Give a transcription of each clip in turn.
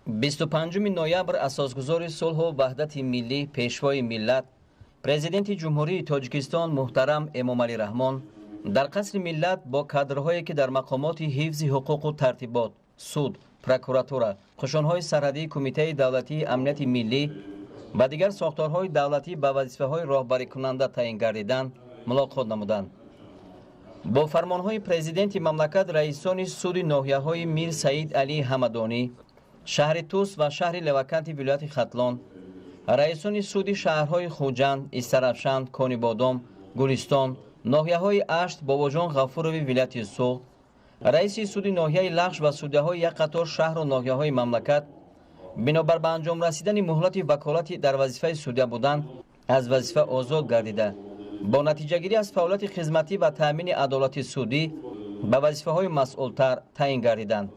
25 ноябр асосгузори сулҳу ваҳдати миллӣ пешвои миллат президенти ҷумҳурии тоҷикистон муҳтарам Эмомалӣ Раҳмон дар қасри миллат бо кадрҳое ки дар мақомоти ҳифзи ҳуқуқу тартибот, суд, прокуратура, қушунҳои сарҳадии кумитаи давлатии амнияти миллӣ ва дигар сохторҳои давлатӣ ба вазифаҳои роҳбарикунанда таъин гардиданд мулоқот намуданд. бо фармонҳои президенти мамлакат раисони суди ноҳияҳои Мир Саид Алии Ҳамадонӣ, шаҳри Тус ва шаҳри Леваканти вилояти Хатлон, раисони суди шаҳрҳои Хуҷанд, Истарафшанд, Конибодом, Гулистон, ноҳияҳои Ашт, Бобоҷон Ғафурови вилояти Суғд, раиси суди ноҳияи Лахш ва судяҳои як қатор шаҳру ноҳияҳои мамлакат бинобар ба анҷом расидани муҳлати ваколати дар вазифаи судя будан аз вазифа озод гардида бо натиҷагирӣ аз фаъолияти хизматӣ ва таъмини адолати судӣ ба вазифаҳои масъултар таъин гардиданд.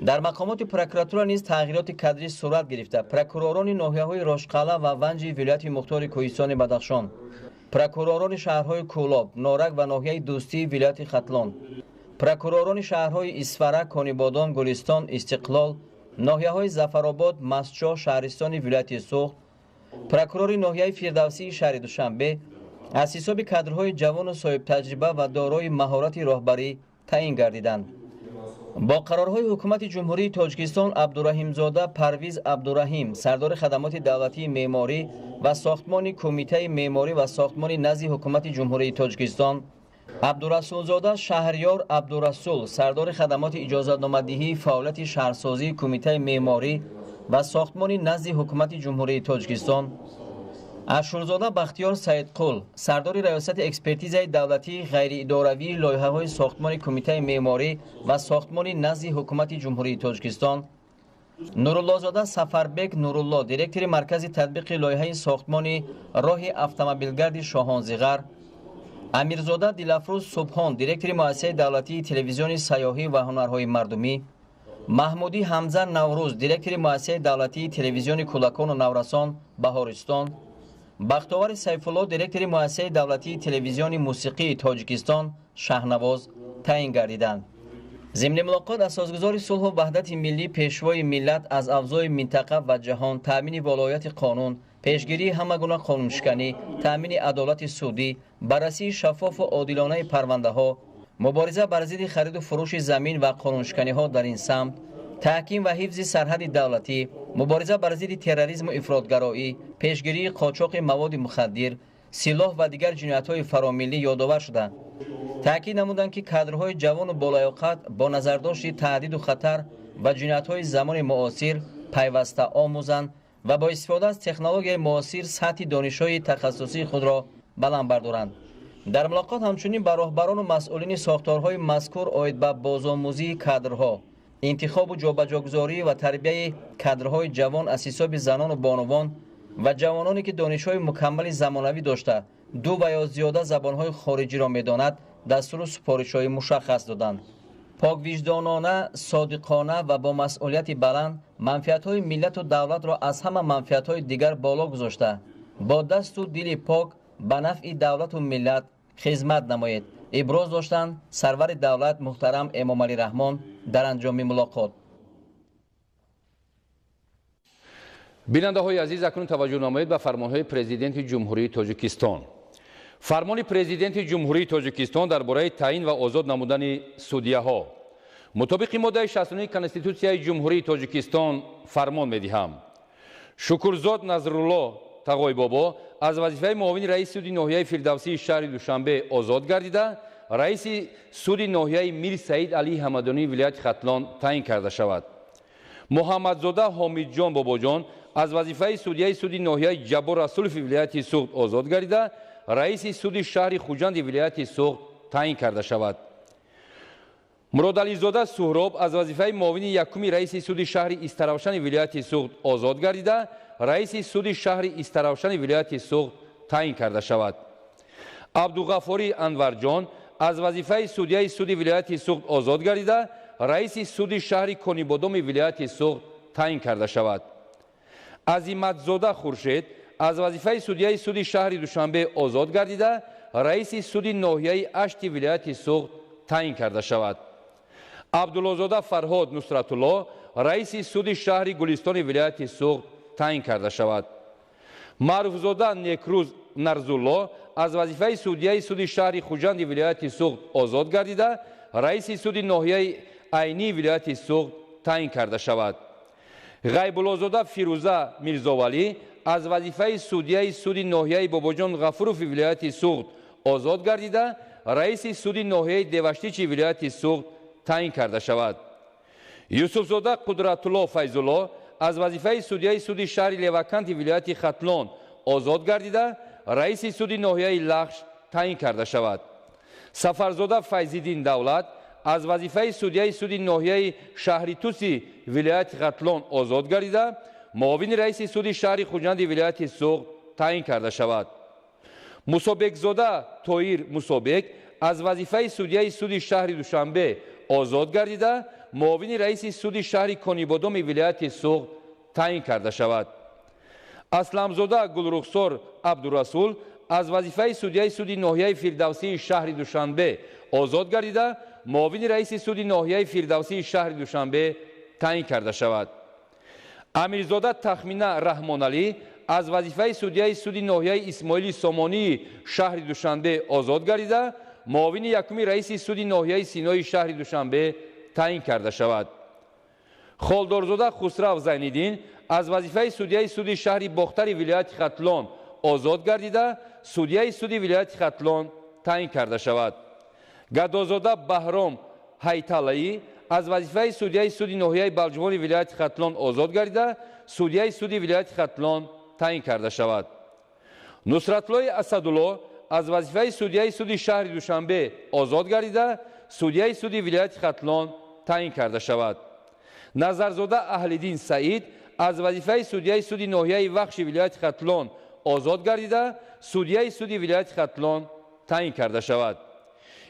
дар мақомоти прокуратура низ тағйироти кадрӣ сурат гирифта. Прокуророни ноҳияҳои Рошқала ва Ванҷи вилояти Мухтори Кӯҳистони Бадахшон, прокуророни шаҳрҳои Кӯлоб, Норак ва ноҳияи Дӯстии вилояти Хатлон, прокуророни шаҳрҳои Исфара, Конибодон, Гулистон, Истиқлол, ноҳияҳои Зафаробод, Мастчоҳ, шаҳристони вилояти Суғд, прокурори ноҳияи Фирдавсии шаҳри Душанбе аз ҳисоби кадрҳои ҷавону соҳибтаҷриба ва дорои маҳорати роҳбарӣ таъин гардиданд. бо қарорҳои ҳукумати ҷумҳурии Тоҷикистон Абдураҳимзода Парвиз Абдураҳим, сардори хадамоти давлатии меъморӣ ва сохтмони Кумитаи меъморӣ ва сохтмони назди ҳукумати ҷумҳурии Тоҷикистон, Абдурасулзода Шаҳрёр Абдурасул, сардори хадамоти иҷозатномадиҳии фаъолияти шаҳрсозии Кумитаи меъморӣ ва сохтмони назди ҳукумати ҷумҳурии Тоҷикистон, Ашурзода Бахтиёр Саидқул, сардори раёсати экспертизаи давлатии ғайриидоравии лоиҳаҳои сохтмони Кумитаи меъморӣ ва сохтмони назди ҳукумати ҷумҳурии Тоҷикистон, Нуруллозода Сафарбек Нурулло, директори маркази татбиқи лоиҳаи сохтмони роҳи автомобилгарди Шоҳонзиғар, Амирзода Дилафрӯз Субҳон, директори муассисаи давлатии телевизиони сайёҳӣ ва ҳунарҳои мардумӣ, Маҳмудӣ Ҳамза Наврӯз, директори муассисаи давлатии телевизиони Кӯлакону Наврасон, Баҳористон, Бахтовари Сайфулло, директори муассисаи давлатии телевизиони мусиқии Тоҷикистон, Шаҳнавоз таъин гардиданд. зимни мулоқот асосгузори сулҳу ваҳдати миллӣ пешвои миллат аз авзои минтақа ва ҷаҳон, таъмини волояти қонун, пешгирии ҳама гуна қонуншиканӣ, таъмини адолати судӣ, баррасии шаффофу одилонаи парвандаҳо, мубориза бар зидди хариду фурӯши замин ва қонуншиканиҳо дар ин самт, таҳким ва ҳифзи сарҳади давлатӣ, мубориза бар зидди терроризму ифротгароӣ, пешгирии қочоқи маводи мухаддир, силоҳ ва дигар ҷиноятҳои фаромиллӣ ёдовар шуданд. таъкид намуданд ки кадрҳои ҷавону болаёқат бо назардошти таҳдиду хатар ва ҷиноятҳои замони муосир пайваста омӯзанд ва бо истифода аз технологияи муосир сатҳи донишҳои тахассусии худро баланд бардоранд. дар мулоқот ҳамчунин ба роҳбарону масъулини сохторҳои мазкур оид ба бозомӯзии кадрҳо, интихобу ҷобаҷогузорӣ ва тарбияи кадрҳои ҷавон аз ҳисоби занону бонувон ва ҷавононе ки донишҳои мукаммали замонавӣ дошта ду ва ё зиёда забонҳои хориҷиро медонад дастуру супоришҳои мушаххас доданд. поквиҷдонона, содиқона ва бо масъулияти баланд манфиатҳои миллату давлатро аз ҳама манфиатҳои дигар боло гузошта бо дасту дили пок ба нафъи давлату миллат хизмат намоед, иброз доштанд сарвари давлат муҳтарам Эмомалӣ Раҳмон дар анҷоми мулоқот. бинандаҳои азиз, акнун таваҷҷӯҳ намоед ба фармонҳои президенти ҷумҳурии Тоҷикистон. фармони президенти ҷумҳурии Тоҷикистон дар бораи таъин ва озод намудани судяҳо. мутобиқи моддаи 69 Конститутсияи ҷумҳурии Тоҷикистон фармон медиҳам. Шукурзод Назрулло Тағойбобо аз вазифаи муовини раиси суди ноҳияи Фирдавсии шаҳри Душанбе озод гардида, раиси суди ноҳияи Мир Саид Алии Ҳамадонии вилояти Хатлон таъин карда шавад. Муҳаммадзода Ҳомидҷон Бобоҷон аз вазифаи судяи суди ноҳияи Ҷаббор Расулови вилояти Суғд озод гардида, раиси суди шаҳри Хуҷанди вилояти Суғд таъин карда шавад. Муродализода Суҳроб аз вазифаи муовини якуми раиси суди шаҳри Истаравшани вилояти Суғд озод гардида, раиси суди шаҳри Истаравшани вилояти Суғд таъин карда шавад. Абдуғафори Анварҷон аз вазифаи судяи суди вилояти Суғд озод гардида, раиси суди шаҳри Конибодоми вилояти Суғд таъин карда шавад. Азиматзода Хуршед аз вазифаи судяи суди шаҳри Душанбе озод гардида, раиси суди ноҳияи Ашти вилояти Суғд таъин карда шавад. Абдуллозода Фарҳод Нусратулло раиси суди шаҳри Гулистони вилояти Суғд таъин карда шавад. Маъруфзода Некрӯз Нарзулло аз вазифаи судияи суди шаҳри Хуҷанди вилояти Суғд озод гардида, раиси суди ноҳияи айнии вилояти Суғд таъин карда шавад. Ғайбуллозода Фирӯза Мирзовалӣ аз вазифаи судияи суди ноҳияи Бобоҷон Ғафурови вилояти Суғд озод гардида, раиси суди ноҳияи Деваштичи вилояти Суғд таъин карда шавад. Юсуфзода Қудратулло Файзулло аз вазифаи судияи суди шаҳри Леваканти вилояти Хатлон озод гардида, раиси суди ноҳияи Лахш таъин карда шавад. Сафарзода Файзиддин Давлат аз вазифаи судияи суди ноҳияи шаҳри Туси вилояти Хатлон озод гардида, муовини раиси суди шаҳри Хуҷанди вилояти Суғд таъин карда шавад. Мусобекзода Тоир Мусобек аз вазифаи судияи суди шаҳри Душанбе озод гардида, муовини раиси суди шаҳри Конибодоми вилояти Суғд таъин карда шавад. Асламзода Гулрухсор Абдурасул аз вазифаи судияи суди ноҳияи Фирдавсии шаҳри Душанбе озод гардида, муовини раиси суди ноҳияи Фирдавсии шаҳри Душанбе таъин карда шавад. Амирзода Тахмина Раҳмоналӣ аз вазифаи судияи суди ноҳияи Исмоили Сомонии шаҳри Душанбе озод гардида, муовини якуми раиси суди ноҳияи Синои шаҳри Душанбе таъин карда шавад. Холдорзода Хусрав Зайниддин аз вазифаи судияи суди шаҳри Бохтари вилояти Хатлон озод гардида, судияи суди вилояти Хатлон таъин карда шавад. Гадозода Баҳром Ҳайталаӣ аз вазифаи судияи суди ноҳияи Балҷувони вилояти Хатлон озод гардида, судияи суди вилояти Хатлон таъин карда шавад. Нусратлои Асадулло аз вазифаи судияи суди шаҳри Душанбе озод гардида, судияи суди вилояти Хатлон таъин карда шавад. Назарзода Аҳлиддин Саид аз вазифаи судияи суди ноҳияи Вахши вилояти Хатлон озод гардида, судияи суди вилояти Хатлон таъин карда шавад.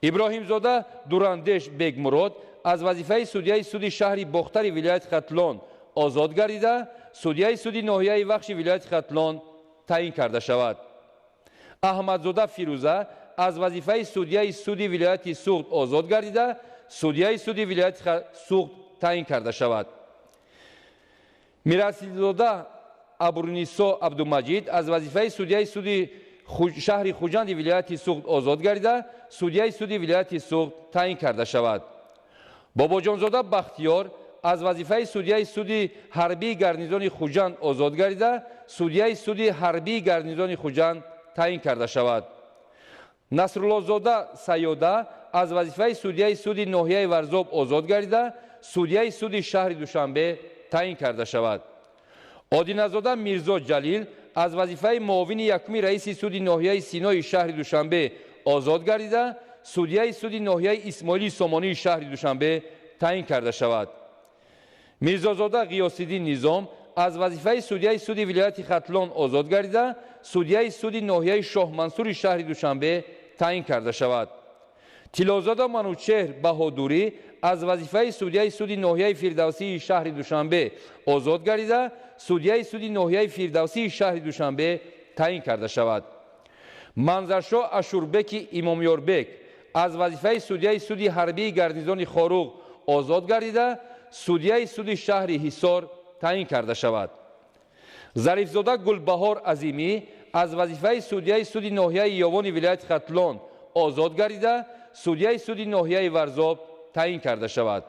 Иброҳимзода Дурандеш Бегмурод аз вазифаи судияи суди шаҳри Бохтари вилояти Хатлон озод гардида, судияи суди ноҳияи Вахши вилояти Хатлон таъин карда шавад. Аҳмадзода Фирӯза аз вазифаи судияи суди вилояти Суғд озод гардида, судияи суди вилояти Суғд таъин карда шавад. Мирасилзода Абрунисо Абдумаҷид аз вазифаи судияи суди шаҳри Хуҷанди вилояти Суғд озод гардида, судияи суди вилояти Суғд таъин карда шавад. Бобоҷонзода Бахтиёр аз вазифаи судияи суди ҳарбии гарнизони Хуҷанд озод гардида, судияи суди ҳарбии гарнизони Хуҷанд таъин карда шавад. Насруллозода Сайёда аз вазифаи судияи суди ноҳияи Варзоб озод гардида, судияи суди шаҳри Душанбе таъин карда шавад. Одиназода Мирзо Ҷалил аз вазифаи муовини якуми раиси суди ноҳияи Синои шаҳри Душанбе озод гардида, судияи суди ноҳияи Исмоили Сомонии шаҳри Душанбе таъин карда шавад. Мирзозода Ғиёсиддин Низом аз вазифаи судияи суди вилояти Хатлон озод гардида, судияи суди ноҳияи Шоҳмансури шаҳри Душанбе таъин карда шавад. Тилозода Манучеҳр Баҳодурӣ аз вазифаи судияи суди ноҳияи Фирдавсии шаҳри Душанбе озод гардида, судияи суди ноҳияи Фирдавсии шаҳри Душанбе таъин карда шавад. Манзаршо Ашурбеки Имомёрбек аз вазифаи судияи суди ҳарбии гарнизони Хоруғ озод гардида, судияи суди шаҳри Ҳисор таъин карда шавад. Зарифзода Гулбаҳор Азимӣ аз вазифаи судияи суди ноҳияи Ёвони вилояти Хатлон озод гардида, судияи суди ноҳияи Варзоб таъин карда шавад.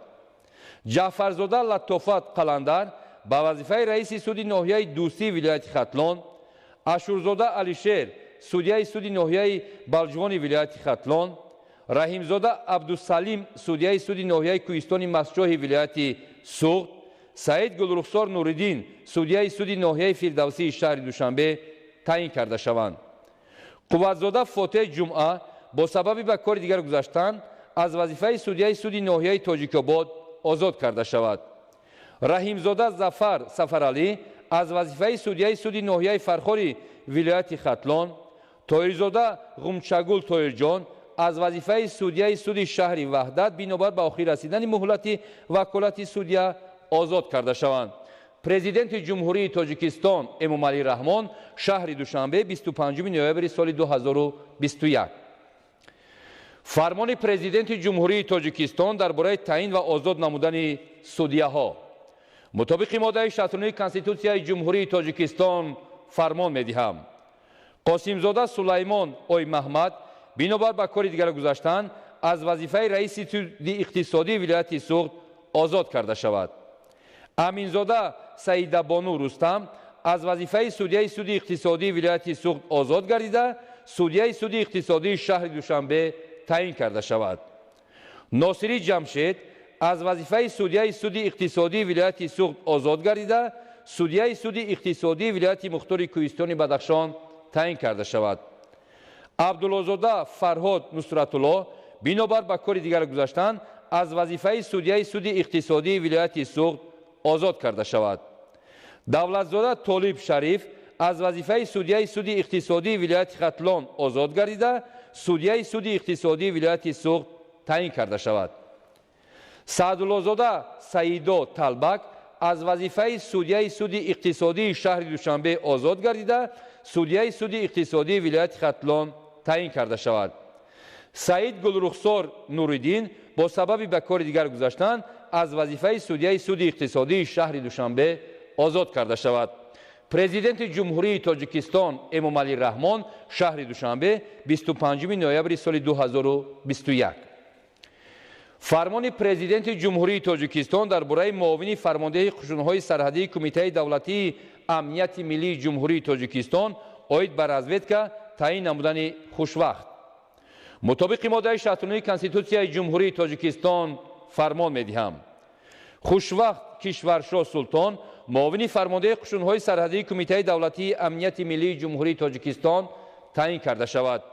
Ҷаъфарзода Латофат Қаландар ба вазифаи раиси суди ноҳияи Дӯстии вилояти Хатлон, Ашурзода Алишер судияи суди ноҳияи Балҷувони вилояти Хатлон, Раҳимзода Абдусалим судияи суди ноҳияи Кӯҳистони Мастчоҳи вилояти Суғд, Саид Гулрухсор Нуриддин судияи суди ноҳияи Фирдавсии шаҳри Душанбе таъин карда шаванд. Қувватзода Фотеҳ Ҷумъа бо сабаби ба кори дигар гузаштан аз вазифаи судияи суди ноҳияи Тоҷикобод озод карда шавад. Раҳимзода Зафар Сафаралӣ аз вазифаи судияи суди ноҳияи Фархори вилояти Хатлон, Тоҳирзода Ғумчагул Тоҳирҷон аз вазифаи судияи суди шаҳри Ваҳдат бинобар ба охир расидани муҳлати ваколати судя озод карда шаванд. Президенти Ҷумҳурии Тоҷикистон Эмомалӣ Раҳмон, шаҳри Душанбе, 25 ноябри соли 2021. фармони президенти Ҷумҳурии Тоҷикистон дар бораи таъин ва озод намудани судяҳо. مطابق ماده 69 کنستیتوسیای جمهوری تاجیکستان فرمان می‌دهم قاسمزاده سلیمان اوی محمد بنابر به کار دیگر گذاشتن از وظیفه رئیس سودی اقتصادی ولایت سوخت آزاد کرده شود. امینزاده سعیده بانو رستم از وظیفه سودی اقتصادی ولایت سوخت آزاد گردیده سودی اقتصادی شهر دوشنبه تعیین کرده شود. ناصری جمشید از وظیفه سودی اقتصادی ولایت سوخت آزاد گردیده سودی اقتصادی ولایت مختار کوهستان بدخشان تعیین کرده شود. عبدالله‌زاده فرهاد نصرت الله بنابر به کار دیگر گذاشتن از وظیفه سودی اقتصادی ولایت سوخت آزاد کرده شود. دولتزاده طالب شریف از وظیفه سودی اقتصادی ولایت ختلان آزاد گردیده سودی اقتصادی ولایت سوخت تعیین کرده شود. سعدالله‌زاده سعیدا طلبک از وظیفه سودی اقتصادی شهر دوشنبه آزاد گردیده سودی اقتصادی ولایت ختلان تعیین کرده شود. سعید گلرخسار نوریدین با سبب به کار دیگر گذاشتن از وظیفه سودی اقتصادی شهر دوشنبه آزاد کرده شود. پرزیدنت جمهوری تاجیکستان امامعلی رحمان شهر دوشنبه 25 نوامبر سال 2021. فرمان پرزیدنت جمهوری تاجیکستان درباره معاون فرمانده قشون‌های سرحدی کمیته دولتی امنیت ملی جمهوری تاجیکستان اوید بر رزویدکا تعیین نمودن خوشوقت. مطابق ماده 69 کنستیتوسیای جمهوری تاجیکستان فرمان می‌دهم خوشوقت کشورشاه سلطان معاون فرمانده قشون‌های سرحدی کمیته دولتی امنیت ملی جمهوری تاجیکستان تعیین کرده شود.